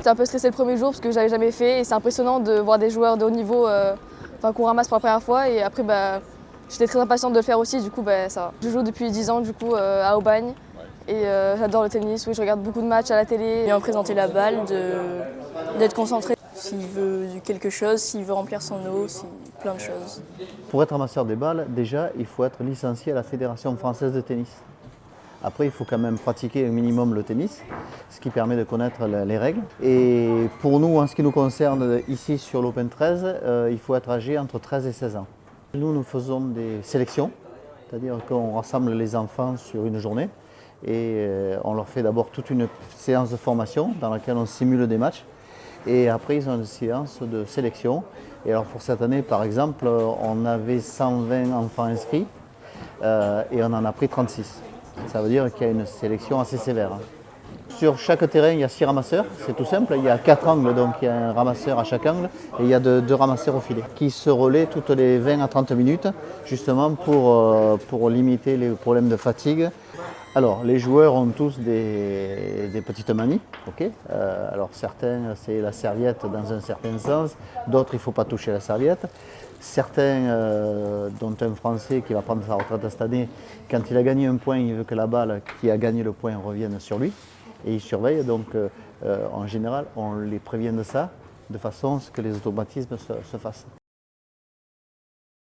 J'étais un peu stressée le premier jour parce que j'avais jamais fait et c'est impressionnant de voir des joueurs de haut niveau qu'on ramasse pour la première fois et après j'étais très impatiente de le faire aussi, du coup ça va. Je joue depuis 10 ans du coup à Aubagne et j'adore le tennis, oui je regarde beaucoup de matchs à la télé. Bien présenter la balle, d'être concentré. S'il veut quelque chose, s'il veut remplir son eau, plein de choses. Pour être ramasseur des balles, déjà il faut être licencié à la Fédération française de tennis. Après, il faut quand même pratiquer un minimum le tennis, ce qui permet de connaître les règles. Et pour nous, en ce qui nous concerne, ici sur l'Open 13, il faut être âgé entre 13 et 16 ans. Nous faisons des sélections, c'est-à-dire qu'on rassemble les enfants sur une journée et on leur fait d'abord toute une séance de formation dans laquelle on simule des matchs. Et après, ils ont une séance de sélection. Et alors pour cette année, par exemple, on avait 120 enfants inscrits et on en a pris 36. Ça veut dire qu'il y a une sélection assez sévère. Sur chaque terrain, il y a 6 ramasseurs, c'est tout simple. Il y a 4 angles, donc il y a un ramasseur à chaque angle et il y a 2 ramasseurs au filet qui se relaient toutes les 20 à 30 minutes, justement pour limiter les problèmes de fatigue. Alors, les joueurs ont tous des petites manies, ok. Alors certains, c'est la serviette dans un certain sens, d'autres, il ne faut pas toucher la serviette. Certains, dont un Français qui va prendre sa retraite cette année, quand il a gagné un point, il veut que la balle qui a gagné le point revienne sur lui. Et il surveille, donc en général, on les prévient de ça, de façon à ce que les automatismes se fassent.